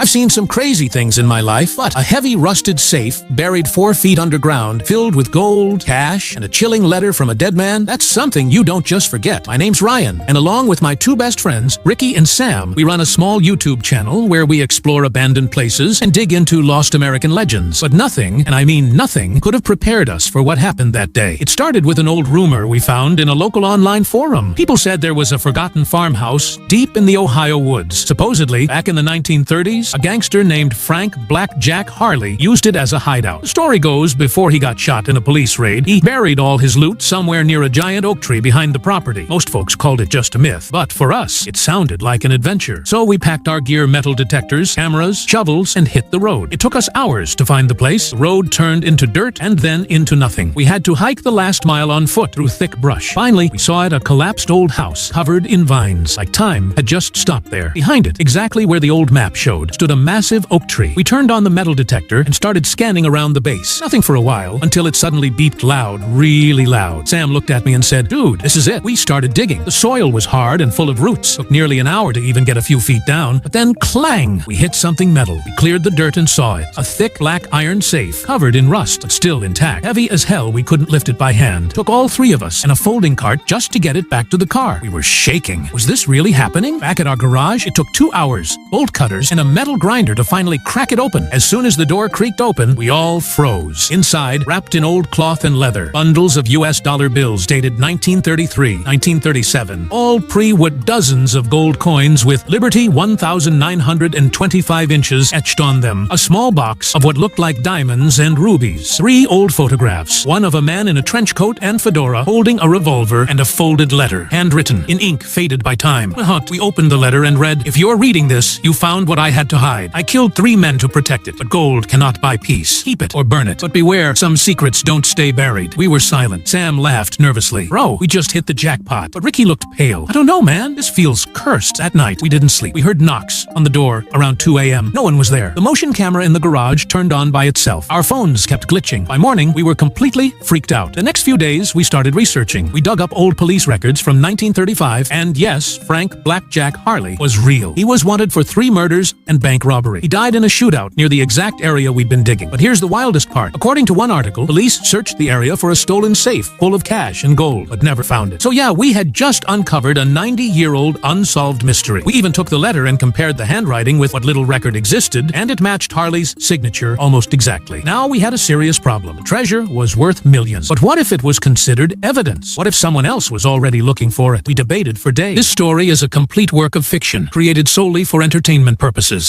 I've seen some crazy things in my life, but a heavy rusted safe buried 4 feet underground, filled with gold, cash, and a chilling letter from a dead man, that's something you don't just forget. My name's Ryan, and along with my 2 best friends, Ricky and Sam, we run a small YouTube channel where we explore abandoned places and dig into lost American legends. But nothing, and I mean nothing, could have prepared us for what happened that day. It started with an old rumor we found in a local online forum. People said there was a forgotten farmhouse deep in the Ohio woods. Supposedly, back in the 1930s, a gangster named Frank "Black Jack" Harley used it as a hideout. The story goes, before he got shot in a police raid, he buried all his loot somewhere near a giant oak tree behind the property. Most folks called it just a myth, but for us, it sounded like an adventure. So we packed our gear, metal detectors, cameras, shovels, and hit the road. It took us hours to find the place. The road turned into dirt and then into nothing. We had to hike the last mile on foot through thick brush. Finally, we saw it, a collapsed old house covered in vines, like time had just stopped there. Behind it, exactly where the old map showed, stood a massive oak tree. We turned on the metal detector and started scanning around the base. Nothing for a while, until it suddenly beeped loud, really loud. Sam looked at me and said, "Dude, this is it." We started digging. The soil was hard and full of roots. Took nearly an hour to even get a few feet down, but then clang! We hit something metal. We cleared the dirt and saw it. A thick black iron safe, covered in rust, but still intact. Heavy as hell, we couldn't lift it by hand. Took all 3 of us and a folding cart just to get it back to the car. We were shaking. Was this really happening? Back at our garage, it took 2 hours, bolt cutters, and a metal grinder to finally crack it open. As soon as the door creaked open, we all froze. Inside, wrapped in old cloth and leather, bundles of US dollar bills dated 1933, 1937, all pre-with dozens of gold coins with Liberty 1,925 inches etched on them. A small box of what looked like diamonds and rubies. 3 old photographs, one of a man in a trench coat and fedora holding a revolver, and a folded letter, handwritten in ink faded by time. We opened the letter and read, "If you're reading this, you found what I had to hide. I killed 3 men to protect it, but gold cannot buy peace. Keep it or burn it. But beware, some secrets don't stay buried." We were silent. Sam laughed nervously. "Bro, we just hit the jackpot." But Ricky looked pale. "I don't know, man. This feels cursed." That night, we didn't sleep. We heard knocks on the door around 2 a.m. No one was there. The motion camera in the garage turned on by itself. Our phones kept glitching. By morning, we were completely freaked out. The next few days, we started researching. We dug up old police records from 1935, and yes, Frank "Black Jack" Harley was real. He was wanted for 3 murders and bank robbery. He died in a shootout near the exact area we'd been digging. But here's the wildest part. According to one article, police searched the area for a stolen safe full of cash and gold, but never found it. So yeah, we had just uncovered a 90-year-old unsolved mystery. We even took the letter and compared the handwriting with what little record existed, and it matched Harley's signature almost exactly. Now we had a serious problem. The treasure was worth millions. But what if it was considered evidence? What if someone else was already looking for it? We debated for days. This story is a complete work of fiction, created solely for entertainment purposes.